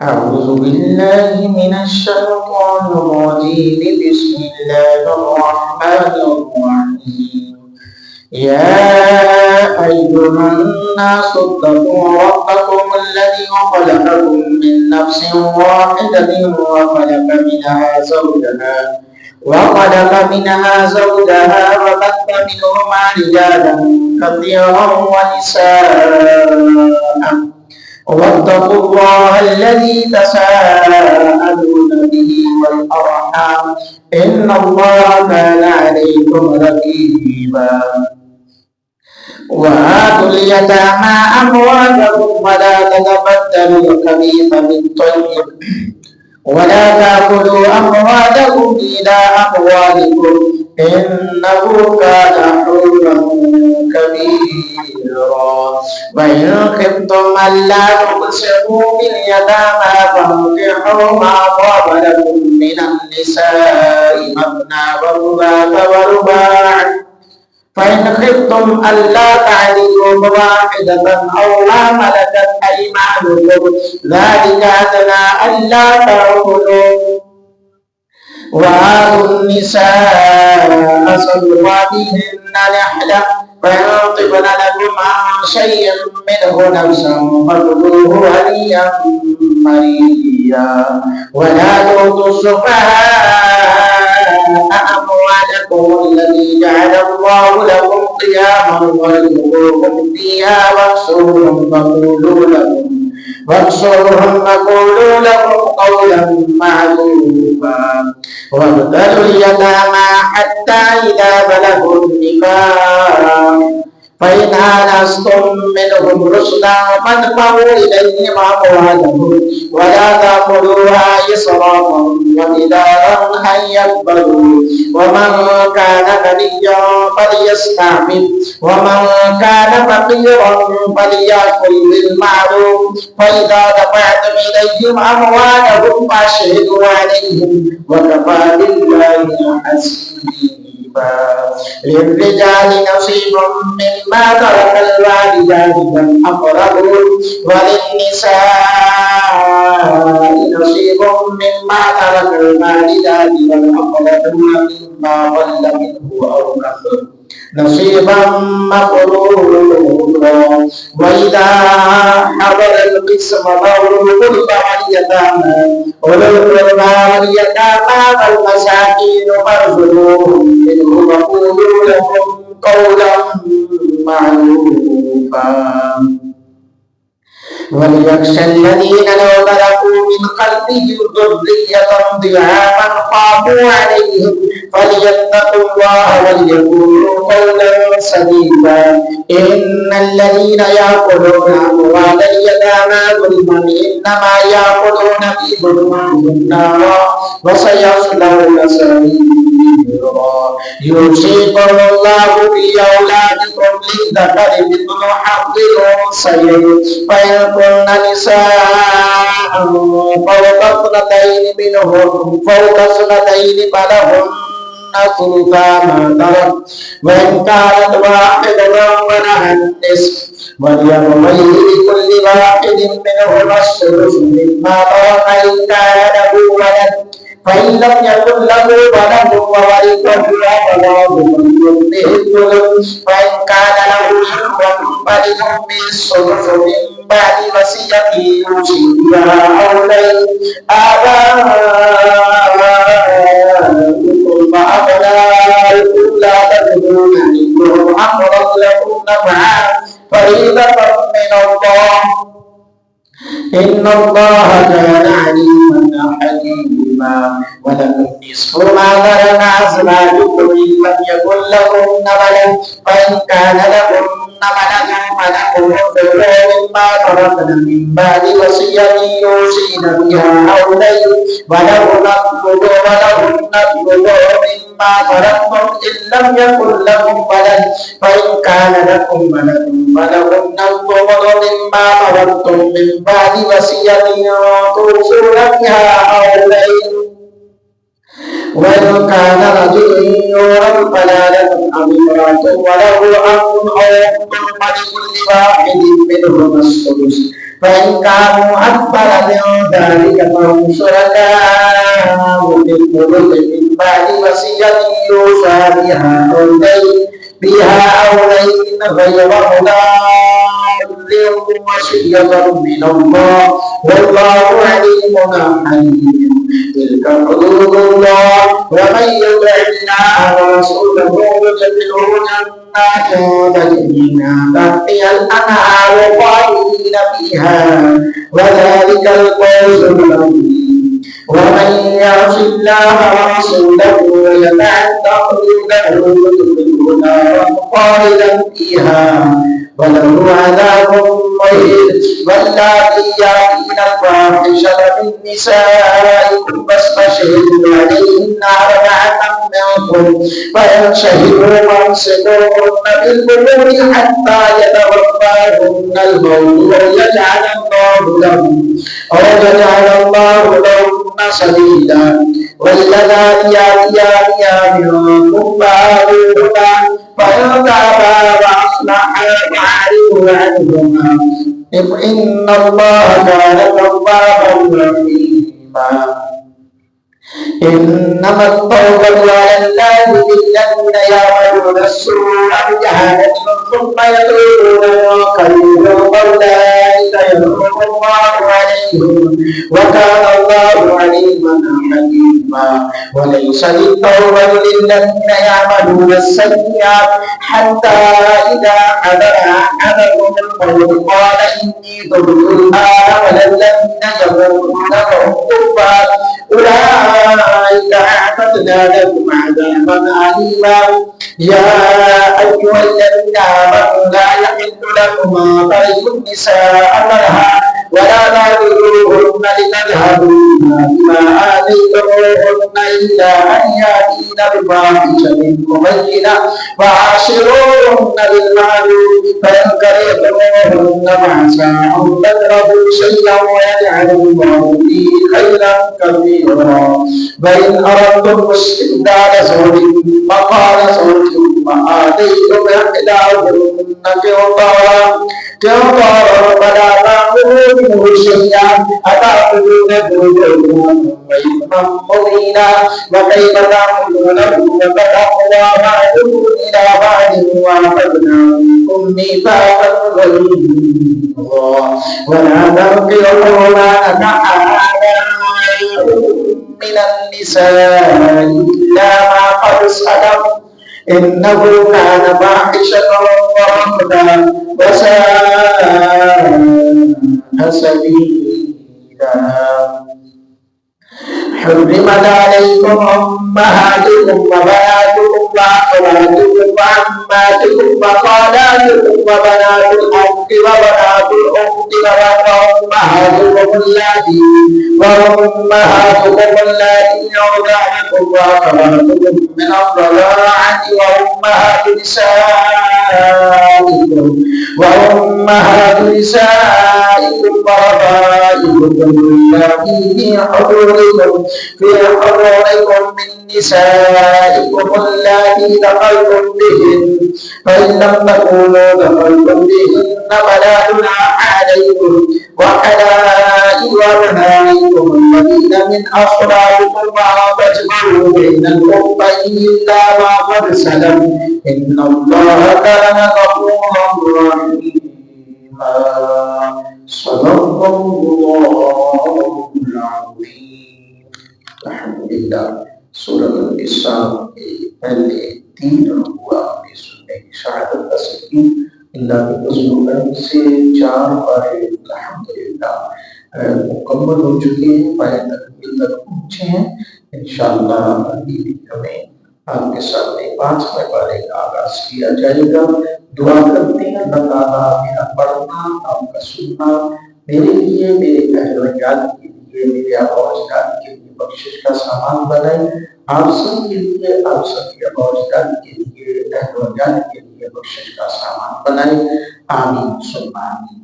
أعوذ بالله من الشيطان الرجيم. بسم الله الرحمن الرحيم. يا أيها الناس اتقوا ربكم الذي خلقكم من نفس واحدة وخلق منها زوجها وبث منهما رجالا كثيرا ونساء واتقوا الله الذي تساءلون به والأرحام إن الله كان عليكم رقيبا. وآتوا اليتامى أموالهم ولا تتبدلوا الخبيث بالطيب ولا تأكلوا أموالهم إلى أموالكم إنه كان حولا كبيرا. وإن خفتم ألا تقسطوا في اليتامى فانكحوا ما طاب لكم من النساء مثنى وثلاث ورباع فإن خفتم ألا تعدلوا فواحدة أو ما ملكت أيمانكم ذلك أدنى ألا تعولوا. وآتوا النساء صدقاتهن نحلة فإن طبن لكم عن شيء منه نفسا فكلوه هنيئا مريئا. ولا تؤتوا السفهاء أموالكم التي جعل الله لكم قياما وارزقوهم فيها واكسوهم وقولوا لهم قولا معروفا. وابتلوا اليتامى حتى إذا بلغوا النكاح فإن آنستم منهم رشدا فادفعوا إليهم أموالهم ولا تأكلوها إسرافا وبدارا أن يكبروا. ومن كان غنيا فليستعفف ومن كان فقيرا فليأكل بالمعروف. فإذا دفعتم إليهم أموالهم فأشهدوا عليهم وكفى بالله حسيبا. للرجال نصيب مما ترك الوالدان والأقربون وللنساء نصيب مما ترك الوالدان والأقربون مما قل منه أو كثر نصيبا مفروضا. وإذا حضر القسم أولو القربى واليتامى والمساكين فارزقوهم منه وقولوا لهم قولا معروفا. وليخشى الذين لو تركوا من خلفهم ذرية ضعافا خافوا عليهم فليتقوا الله وليقولوا قولا سديدا. إن الذين يأكلون أموال اليتامى ظلما إنما يأكلون في بطونهم نارا وسيصلون سعيرا. يوصيكم الله في أولادكم للذكر مثل حظ الأنثيين فإن كن نساء فوق اثنتين فلهن ثلثا ما ترك وإن كانت واحدة فلها النصف ولأبويه لكل واحد منهما السدس مما ترك إن كان له ولد فإن لم يكن له ولد وورثه أبواه فليمه الثلث فإن كان له إخوة فلأمه السدس من بعد وصية يوصي بها أو دين. آباؤكم وأبناؤكم لا تدرون أيهم أقرب لكم نفعا فريضة من الله إن الله كان عليما حكيما. ولكم نصف ما ترك أزواجكم إن لم يكن لهن ولد فإن كان لهن ولد فلكم الثلث مما تركن من بعد وصية يوصين بها أو دين ولهن الثلث مما تركتم إن لم يكن لكم ولد فإن كان لكم ولد فلهن الثمن مما تركتم من بعد وصية توصون بها أو دين. وإن كان رجل يورث كلالة أو امرأة وله أخ أو أخت فلكل واحد منهما السدس فإن كانوا أكبر من ذلك فهم شركاء في الثلث من بعد وصية يوصى بها أو دين غير مضار وصية من الله والله عليم حليم. تلك حدود الله ومن يطع الله ورسوله يدخله جنات تجري من تحتها الأنهار خالدين فيها وذلك الفوز العظيم. ومن يعص الله ورسوله ويتعد حدوده يدخله نارا خالدا فيها وله عذاب مهين. واللاتي ياتين الفاحشة من نسائكم فاستشهدوا عليهن أربعة منكم فإن شهدوا فامسكوهن بالقبور حتى يتوفاهن الموت أو يجعل الله لهن سبيلا. واللذان ياتيان منكم فآذوهما فإن تابا وأصلحا فأعرضوا عنهما إن الله كان توابا رحيما. إنما التوبة على الله للذين يعملون السوء بجهالة ثم يتوبون ويقيمون أولئك يتوب الله عليهم وكان الله عليما حكيما. وليس للتوبة للذين يعملون السيئات حتى إذا حضر أحدهم الموت قال إني تبت الآن والذين يموتون وهم كفار أولئك أعتدنا لكم عذابا أليما. يا أيها الذين آمنوا لا يحل لكم طريق النساء مرها ولا تعبدوهن لتذهبوا بما آتيتموهن إلا أن يأتين بفاحشة مبينة وعاشروهن بالمعروف فإن كرهتموهن فعسى أن تكرهوا شيئا ويجعل الله فيه خيرا كثيرا. وإن أردتم استبدال زوج مقام زوج وآتيتم إحداهن قنطارا فلا تأخذوا منه شيئا أتأخذونه وإثما مبينا. وكيف تأخذونه وقد أفضى بعضكم إلى بعض وأخذنا منكم ميثاقا غليظا. ولا تنكحوا ما نكح آباؤكم من النساء إلا ما قد سلف إنه كان فاحشة ومقتا وساء سبيلا. حرمت عليكم أمهاتكم وبناتكم وأخواتكم وعماتكم وخالاتكم وبنات الأخت وبنات الأخت وأمهاتكم اللاتي أرضعنكم وأخواتكم من الرضاعة وأمهات نسائكم وربائبكم اللاتي في حضوركم من نسائكم اللاتي دخلتم بهن فإن لم تكونوا دخلتم بهن فلا جناح عليكم وحلائل أبنائكم الذين من أصلابكم وأن تجمعوا بين الأختين إلا ما قد سلف إن الله كان غفورا رحيما. صدق الله العظيم. الحمد لله. سورة النساء पहले 3 हुआ सुनने की शहादत तस्वीर अल्लाह के फजल से 4 पारे अल्हम्दुलिल्लाह मुकम्मल हो चुके हैं, पारे तकमील तक पहुंचे हैं। इंशाअल्लाह अगली वीडियो में आपके सामने 5वें पारे का आगाज किया जाएगा। दुआ करते हैं अल्लाह ताला मेरा पढ़ना आपका सुनना मेरे लिए, मेरे अहल के लिए, मेरे आवाज़दार के लिए बख्शिश का सामान बनाए। आप सब के लिए, आप सबके आवाज़दार के लिए, अहल के लिए बख्शिश का सामान बनाए। आमीन सुन्ना आमीन।